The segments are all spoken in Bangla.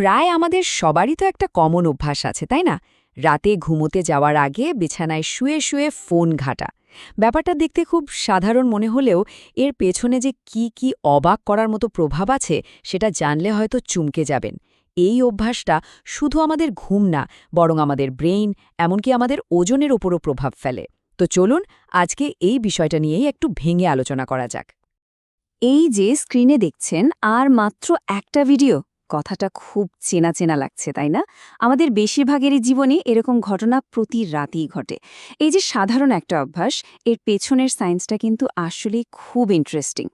প্রায় আমাদের সবারই তো একটা কমন অভ্যাস আছে তাই না? রাতে ঘুমোতে যাওয়ার আগে বিছানায় শুয়ে শুয়ে ফোন ঘাঁটা। ব্যাপারটা দেখতে খুব সাধারণ মনে হলেও এর পেছনে যে কি অবাক করার মতো প্রভাব আছে সেটা জানলে হয়তো চমকে যাবেন। এই অভ্যাসটা শুধু আমাদের ঘুম না, বরং আমাদের ব্রেইন, এমনকি আমাদের ওজনের ওপরও প্রভাব ফেলে। তো চলুন আজকে এই বিষয়টা নিয়েই একটু ভেঙে আলোচনা করা যাক। এই যে স্ক্রিনে দেখছেন আর মাত্র একটা ভিডিও, কথাটা খুব চেনা চেনা লাগছে তাই না? আমাদের বেশিরভাগেরই জীবনে এরকম ঘটনা প্রতি রাতেই ঘটে। এই যে সাধারণ একটা অভ্যাস, এর পেছনের সায়েন্সটা কিন্তু আসলে খুব ইন্টারেস্টিং।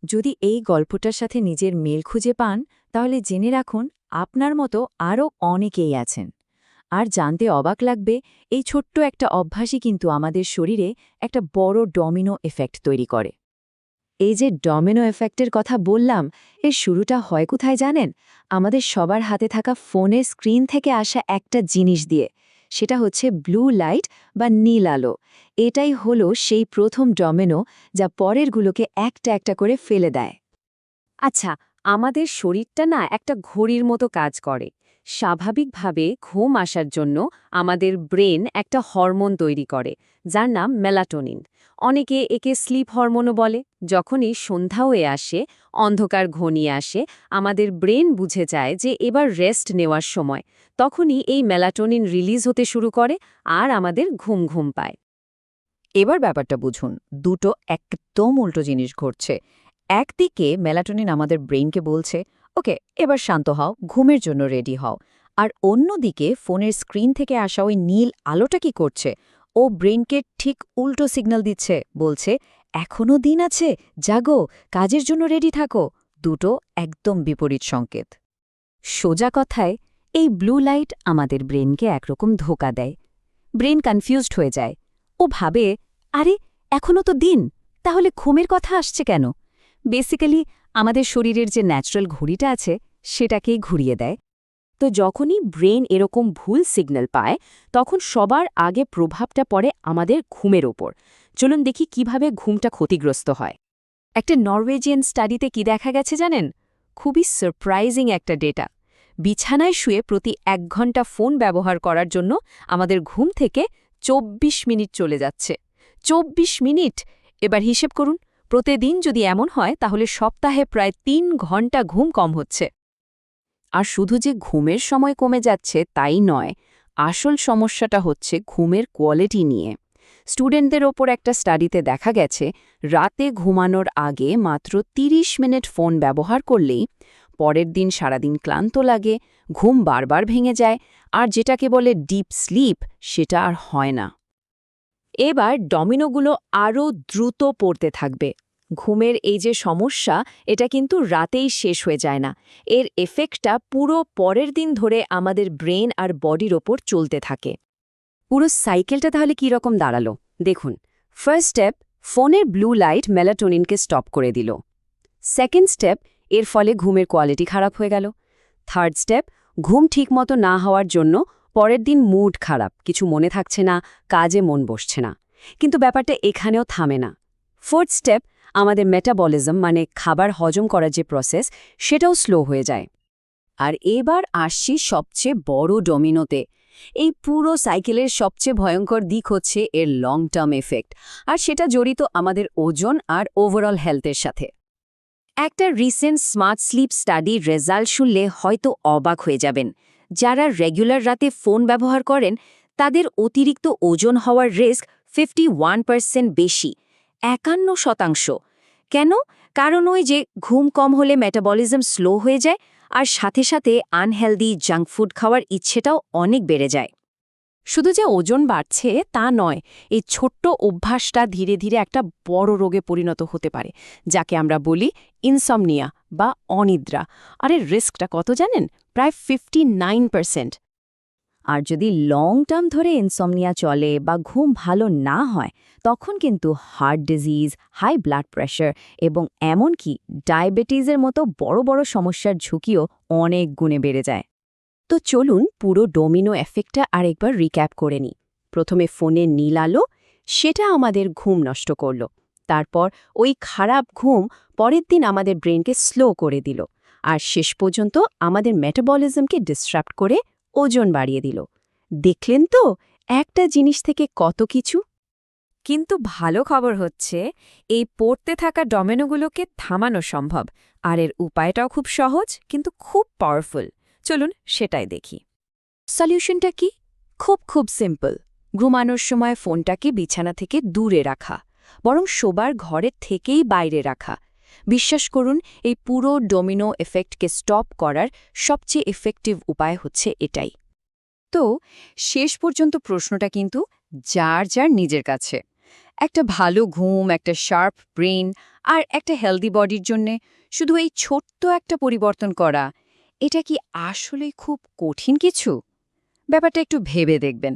যদি এই গল্পটার সাথে নিজের মেল খুঁজে পান, তাহলে জেনে রাখুন আপনার মতো আরও অনেকেই আছেন। আর জানতে অবাক লাগবে, এই ছোট্ট একটা অভ্যাসই কিন্তু আমাদের শরীরে একটা বড় ডমিনো এফেক্ট তৈরি করে। এই যে ডমিনো এফেক্টের কথা বললাম, এর শুরুটা হয় কোথায় জানেন? আমাদের সবার হাতে থাকা ফোনের স্ক্রিন থেকে আসা একটা জিনিস দিয়ে। সেটা হচ্ছে ব্লু লাইট বা নীল আলো। এটাই হলো সেই প্রথম ডমিনো, যা পরেরগুলোকে একটা একটা করে ফেলে দেয়। আচ্ছা, আমাদের শরীরটা না একটা ঘড়ির মতো কাজ করে। স্বাভাবিকভাবে ঘুম আসার জন্য আমাদের ব্রেন একটা হরমোন তৈরি করে, যার নাম মেলাটোনিন। অনেকে একে স্লিপ হরমোনও বলে। যখনই সন্ধ্যা হয়ে আসে, অন্ধকার ঘনিয়ে আসে, আমাদের ব্রেন বুঝে যায় যে এবার রেস্ট নেওয়ার সময়। তখনই এই মেলাটোনিন রিলিজ হতে শুরু করে আর আমাদের ঘুম ঘুম পায়। এবার ব্যাপারটা বুঝুন, দুটো একদম উল্টো জিনিস ঘটছে। একদিকে মেলাটোনিন আমাদের ব্রেইনকে বলছে, ওকে এবার শান্ত হও, ঘুমের জন্য রেডি হও। আর অন্যদিকে ফোনের স্ক্রিন থেকে আসা ওই নীল আলোটা কি করছে? ও ব্রেইনকে ঠিক উল্টো সিগন্যাল দিচ্ছে, বলছে এখনও দিন আছে, জাগো, কাজের জন্য রেডি থাকো। দুটো একদম বিপরীত সংকেত। সোজা কথায়, এই ব্লু লাইট আমাদের ব্রেনকে একরকম ধোঁকা দেয়। ব্রেন কনফিউজড হয়ে যায়। ও ভাবে, আরে এখনও তো দিন, তাহলে ঘুমের কথা আসছে কেন? বেসিক্যালি আমাদের শরীরের যে ন্যাচারাল ঘড়িটা আছে সেটাকেই ঘুরিয়ে দেয়। তো যখনই ব্রেন এরকম ভুল সিগন্যাল পায়, তখন সবার আগে প্রভাবটা পড়ে আমাদের ঘুমের ওপর। চলুন দেখি কিভাবে ঘুমটা ক্ষতিগ্রস্ত হয়। একটা নরওয়েজিয়ান স্টাডিতে কি দেখা গেছে জানেন? খুবই সারপ্রাইজিং একটা ডেটা। বিছানায় শুয়ে প্রতি ১ ঘন্টা ফোন ব্যবহার করার জন্য আমাদের ঘুম থেকে ২৪ মিনিট চলে যাচ্ছে। ২৪ মিনিট! এবার হিসেব করুন, প্রতিদিন যদি এমন হয় তাহলে সপ্তাহে প্রায় ৩ ঘন্টা ঘুম কম হচ্ছে। আর শুধু যে ঘুমের সময় কমে যাচ্ছে তাই নয়, আসল সমস্যাটা হচ্ছে ঘুমের কোয়ালিটি নিয়ে। স্টুডেন্টদের ওপর একটা স্টাডিতে দেখা গেছে, রাতে ঘুমানোর আগে মাত্র ৩০ মিনিট ফোন ব্যবহার করলেই পরের দিন সারাদিন ক্লান্ত লাগে, ঘুম বারবার ভেঙে যায়, আর যেটাকে বলে ডিপ স্লিপ সেটা আর হয় না। এবার ডমিনোগুলো আরও দ্রুত পড়তে থাকবে। ঘুমের এই যে সমস্যা, এটা কিন্তু রাতেই শেষ হয়ে যায় না। এর এফেক্টটা পুরো পরের দিন ধরে আমাদের ব্রেন আর বডির ওপর চলতে থাকে। পুরো সাইকেলটা তাহলে কী রকম দাঁড়ালো দেখুন। ফার্স্ট স্টেপ, ফোনের ব্লু লাইট মেলাটোনিনকে স্টপ করে দিল। সেকেন্ড স্টেপ, এর ফলে ঘুমের কোয়ালিটি খারাপ হয়ে গেল। থার্ড স্টেপ, ঘুম ঠিকমতো না হওয়ার জন্য পরের দিন মুড খারাপ, কিছু মনে থাকছে না, কাজে মন বসছে না। কিন্তু ব্যাপারটা এখানেও থামে না। ফোর্থ স্টেপ, আমাদের মেটাবলিজম মানে খাবার হজম করার যে প্রসেস, সেটাও স্লো হয়ে যায়। আর এবার আসছি সবচেয়ে বড় ডমিনোতে। এই পুরো সাইকেলের সবচেয়ে ভয়ঙ্কর দিক হচ্ছে এর লং টার্ম এফেক্ট, আর সেটা জড়িত আমাদের ওজন আর ওভারঅল হেলথের সাথে। একটা রিসেন্ট স্মার্ট স্লিপ স্টাডির রেজাল্ট শুনলে হয়তো অবাক হয়ে যাবেন। যারা রেগুলার রাতে ফোন ব্যবহার করেন, তাদের অতিরিক্ত ওজন হওয়ার রিস্ক 51% বেশি, 51%। কেন? কারণ ওই যে ঘুম কম হলে মেটাবলিজম স্লো হয়ে যায়, আর সাথে সাথে আনহেলদি জাঙ্ক ফুড খাওয়ার ইচ্ছেটাও অনেক বেড়ে যায়। শুধু যে ওজন বাড়ছে তা নয়, এই ছোট্ট অভ্যাসটা ধীরে ধীরে একটা বড় রোগে পরিণত হতে পারে, যাকে আমরা বলি ইনসমনিয়া বা অনিদ্রা। আর এর রিস্কটা কত জানেন? প্রায় 59%। আর যদি লং টার্ম ধরে ইনসমনিয়া চলে বা ঘুম ভালো না হয়, তখন কিন্তু heart disease, high blood pressure এবং এমনকি ডায়াবেটিসের মতো বড় বড় সমস্যার ঝুঁকিও অনেক গুণে বেড়ে যায়। তো চলুন পুরো ডোমিনো এফেক্টটা আরেকবার রিক্যাপ করে নিই। প্রথমে ফোনের নীল আলো, সেটা আমাদের ঘুম নষ্ট করল। তারপর ওই খারাপ ঘুম পরের দিন আমাদের ব্রেনকে স্লো করে দিল। আর শেষ পর্যন্ত আমাদের মেটাবলিজমকে ডিসরাপ্ট করে ওজন বাড়িয়ে দিল। দেখলেন তো একটা জিনিস থেকে কত কিছু। কিন্তু ভালো খবর হচ্ছে এই পড়তে থাকা ডমিনোগুলোকে থামানো সম্ভব, আর এর উপায়টাও খুব সহজ কিন্তু খুব পাওয়ারফুল। চলুন সেটাই দেখি। সলিউশনটা কি? খুব সিম্পল। ঘুমানোর সময় ফোনটাকে বিছানা থেকে দূরে রাখা, বরং শোবার ঘরের থেকেই বাইরে রাখা। বিশ্বাস করুন, এই পুরো ডোমিনো এফেক্টকে স্টপ করার সবচেয়ে এফেক্টিভ উপায় হচ্ছে এটাই। তো শেষ পর্যন্ত প্রশ্নটা কিন্তু যার যার নিজের কাছে। একটা ভালো ঘুম, একটা শার্প ব্রেন আর একটা হেলদি বডির জন্যে শুধু এই ছোট্ট একটা পরিবর্তন করা, এটা কি আসলে খুব কঠিন কিছু? ব্যাপারটা একটু ভেবে দেখবেন।